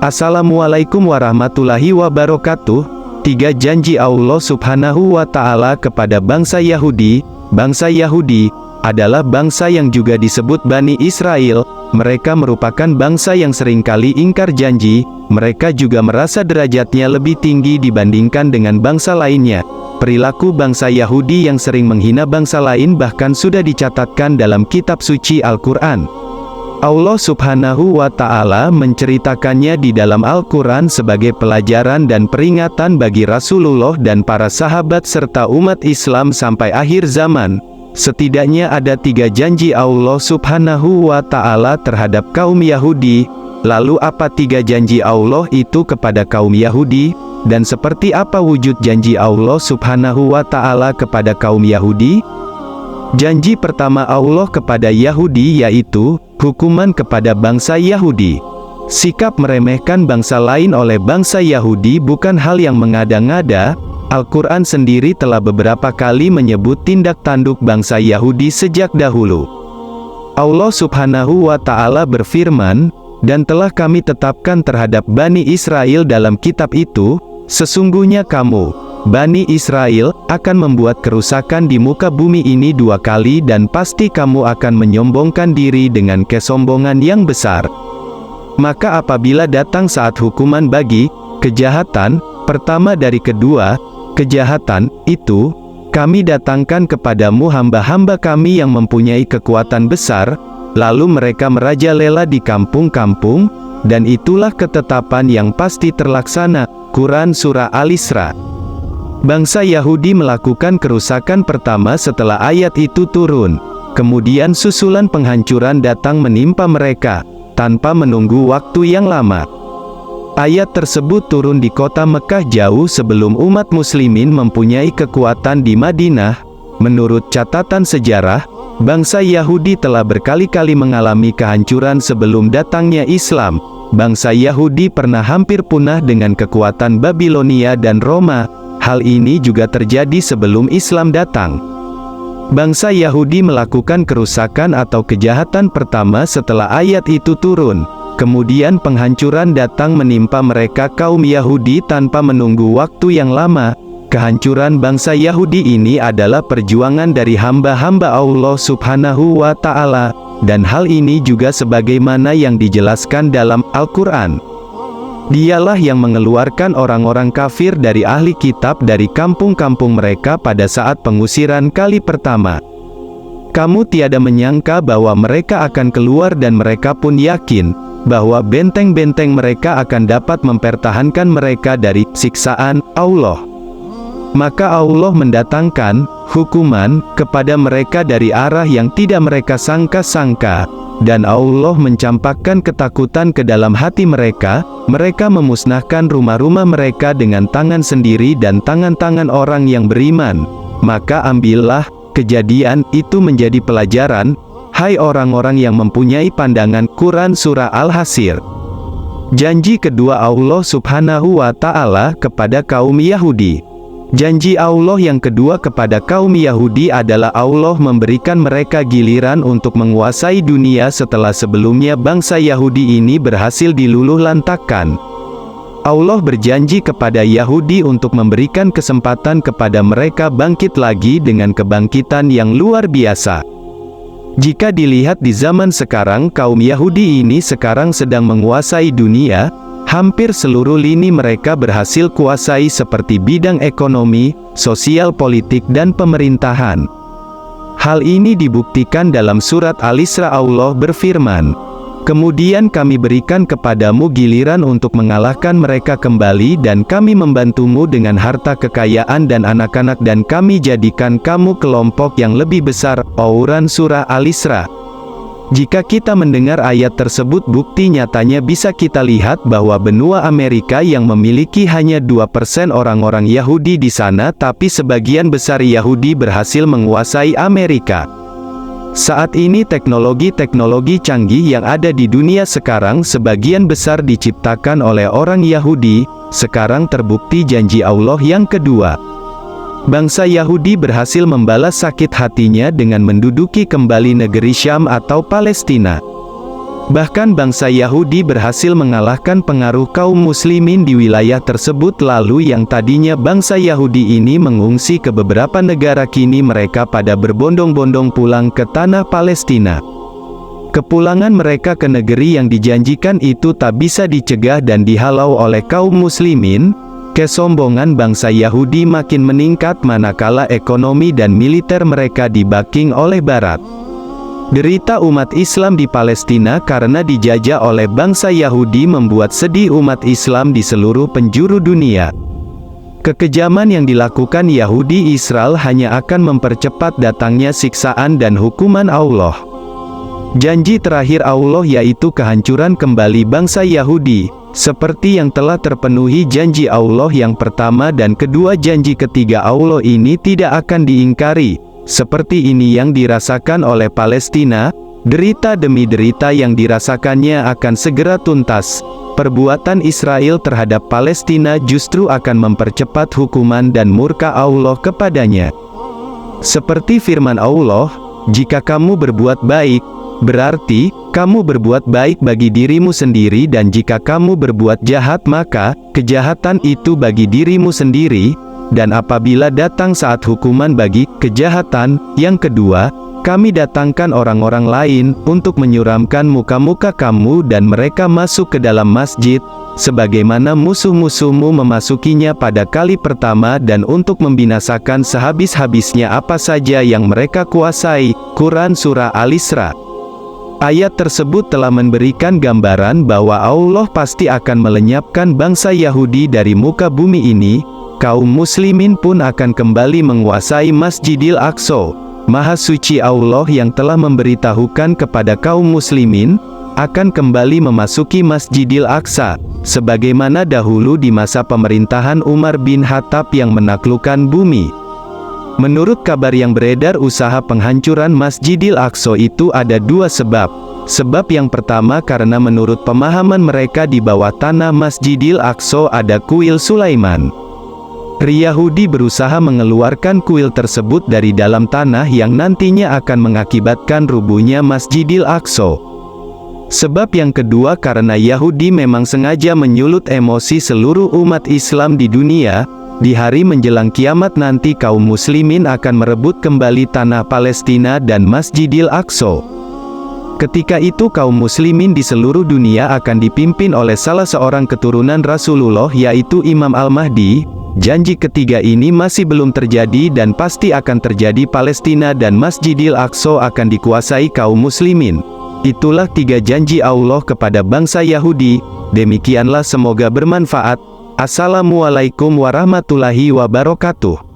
Assalamualaikum warahmatullahi wabarakatuh. Tiga janji Allah Subhanahu wa Ta'ala kepada bangsa Yahudi. Bangsa Yahudi adalah bangsa yang juga disebut Bani Israel. Mereka merupakan bangsa yang seringkali ingkar janji. Mereka juga merasa derajatnya lebih tinggi dibandingkan dengan bangsa lainnya. Perilaku bangsa Yahudi yang sering menghina bangsa lain bahkan sudah dicatatkan dalam kitab suci Al-Quran. Allah Subhanahu wa Ta'ala menceritakannya di dalam Al-Quran sebagai pelajaran dan peringatan bagi Rasulullah dan para sahabat serta umat Islam sampai akhir zaman. Setidaknya ada tiga janji Allah Subhanahu wa Ta'ala terhadap kaum Yahudi. Lalu apa tiga janji Allah itu kepada kaum Yahudi? Dan seperti apa wujud janji Allah Subhanahu wa Ta'ala kepada kaum Yahudi? Janji pertama Allah kepada Yahudi yaitu hukuman kepada bangsa Yahudi. Sikap meremehkan bangsa lain oleh bangsa Yahudi bukan hal yang mengada-ngada. Al-Quran sendiri telah beberapa kali menyebut tindak tanduk bangsa Yahudi sejak dahulu. Allah Subhanahu wa Ta'ala berfirman, "Dan telah kami tetapkan terhadap Bani Israel dalam kitab itu, sesungguhnya kamu, Bani Israel, akan membuat kerusakan di muka bumi ini dua kali dan pasti kamu akan menyombongkan diri dengan kesombongan yang besar. Maka apabila datang saat hukuman bagi kejahatan pertama dari kedua kejahatan itu, kami datangkan kepadamu hamba-hamba kami yang mempunyai kekuatan besar, lalu mereka merajalela di kampung-kampung, dan itulah ketetapan yang pasti terlaksana." Quran Surah Al-Isra. Bangsa Yahudi melakukan kerusakan pertama setelah ayat itu turun. Kemudian susulan penghancuran datang menimpa mereka, tanpa menunggu waktu yang lama. Ayat tersebut turun di kota Mekah jauh sebelum umat muslimin mempunyai kekuatan di Madinah. Menurut catatan sejarah, bangsa Yahudi telah berkali-kali mengalami kehancuran sebelum datangnya Islam. Bangsa Yahudi pernah hampir punah dengan kekuatan Babilonia dan Roma. Hal ini juga terjadi sebelum Islam datang. Bangsa Yahudi melakukan kerusakan atau kejahatan pertama setelah ayat itu turun. Kemudian penghancuran datang menimpa mereka kaum Yahudi tanpa menunggu waktu yang lama. Kehancuran bangsa Yahudi ini adalah perjuangan dari hamba-hamba Allah Subhanahu wa Ta'ala, dan hal ini juga sebagaimana yang dijelaskan dalam Al-Quran. Dialah yang mengeluarkan orang-orang kafir dari ahli kitab dari kampung-kampung mereka pada saat pengusiran kali pertama. Kamu tiada menyangka bahwa mereka akan keluar dan mereka pun yakin bahwa benteng-benteng mereka akan dapat mempertahankan mereka dari siksaan Allah. Maka Allah mendatangkan hukuman kepada mereka dari arah yang tidak mereka sangka-sangka. Dan Allah mencampakkan ketakutan ke dalam hati mereka. Mereka memusnahkan rumah-rumah mereka dengan tangan sendiri dan tangan-tangan orang yang beriman. Maka ambillah kejadian itu menjadi pelajaran, hai orang-orang yang mempunyai pandangan. Quran Surah Al-Hasyr. Janji kedua Allah Subhanahu wa Ta'ala kepada kaum Yahudi. Janji Allah yang kedua kepada kaum Yahudi adalah Allah memberikan mereka giliran untuk menguasai dunia setelah sebelumnya bangsa Yahudi ini berhasil diluluhlantakkan. Allah berjanji kepada Yahudi untuk memberikan kesempatan kepada mereka bangkit lagi dengan kebangkitan yang luar biasa. Jika dilihat di zaman sekarang, kaum Yahudi ini sekarang sedang menguasai dunia. Hampir seluruh lini mereka berhasil kuasai seperti bidang ekonomi, sosial, politik, dan pemerintahan. Hal ini dibuktikan dalam surat Al-Isra. Allah berfirman, "Kemudian kami berikan kepadamu giliran untuk mengalahkan mereka kembali dan kami membantumu dengan harta kekayaan dan anak-anak dan kami jadikan kamu kelompok yang lebih besar." Quran Surah Al-Isra. Jika kita mendengar ayat tersebut, bukti nyatanya bisa kita lihat bahwa benua Amerika yang memiliki hanya 2% orang-orang Yahudi di sana, tapi sebagian besar Yahudi berhasil menguasai Amerika. Saat ini teknologi-teknologi canggih yang ada di dunia sekarang sebagian besar diciptakan oleh orang Yahudi. Sekarang terbukti janji Allah yang kedua. Bangsa Yahudi berhasil membalas sakit hatinya dengan menduduki kembali negeri Syam atau Palestina. Bahkan bangsa Yahudi berhasil mengalahkan pengaruh kaum muslimin di wilayah tersebut, lalu yang tadinya bangsa Yahudi ini mengungsi ke beberapa negara, kini mereka pada berbondong-bondong pulang ke tanah Palestina. Kepulangan mereka ke negeri yang dijanjikan itu tak bisa dicegah dan dihalau oleh kaum muslimin. Kesombongan bangsa Yahudi makin meningkat manakala ekonomi dan militer mereka di-backing oleh Barat. Derita umat Islam di Palestina karena dijajah oleh bangsa Yahudi membuat sedih umat Islam di seluruh penjuru dunia. Kekejaman yang dilakukan Yahudi Israel hanya akan mempercepat datangnya siksaan dan hukuman Allah. Janji terakhir Allah yaitu kehancuran kembali bangsa Yahudi, seperti yang telah terpenuhi janji Allah yang pertama dan kedua, janji ketiga Allah ini tidak akan diingkari. Seperti ini yang dirasakan oleh Palestina, derita demi derita yang dirasakannya akan segera tuntas. Perbuatan Israel terhadap Palestina justru akan mempercepat hukuman dan murka Allah kepadanya. Seperti firman Allah, jika kamu berbuat baik, berarti kamu berbuat baik bagi dirimu sendiri, dan jika kamu berbuat jahat maka kejahatan itu bagi dirimu sendiri. Dan apabila datang saat hukuman bagi kejahatan yang kedua, kami datangkan orang-orang lain untuk menyuramkan muka-muka kamu dan mereka masuk ke dalam masjid, sebagaimana musuh-musuhmu memasukinya pada kali pertama, dan untuk membinasakan sehabis-habisnya apa saja yang mereka kuasai. Quran Surah Al-Isra. Ayat tersebut telah memberikan gambaran bahwa Allah pasti akan melenyapkan bangsa Yahudi dari muka bumi ini. Kaum muslimin pun akan kembali menguasai Masjidil Aqsa, Maha Suci Allah yang telah memberitahukan kepada kaum muslimin, akan kembali memasuki Masjidil Aqsa, sebagaimana dahulu di masa pemerintahan Umar bin Khattab yang menaklukkan bumi. Menurut kabar yang beredar, usaha penghancuran Masjidil Aqsa itu ada dua sebab. Sebab yang pertama karena menurut pemahaman mereka di bawah tanah Masjidil Aqsa ada kuil Sulaiman. Yahudi berusaha mengeluarkan kuil tersebut dari dalam tanah yang nantinya akan mengakibatkan rubuhnya Masjidil Aqsa. Sebab yang kedua karena Yahudi memang sengaja menyulut emosi seluruh umat Islam di dunia. Di hari menjelang kiamat nanti kaum muslimin akan merebut kembali tanah Palestina dan Masjidil Aqsa. Ketika itu kaum muslimin di seluruh dunia akan dipimpin oleh salah seorang keturunan Rasulullah, yaitu Imam Al-Mahdi. Janji ketiga ini masih belum terjadi dan pasti akan terjadi. Palestina dan Masjidil Aqsa akan dikuasai kaum muslimin. Itulah tiga janji Allah kepada bangsa Yahudi. Demikianlah, semoga bermanfaat. Assalamualaikum warahmatullahi wabarakatuh.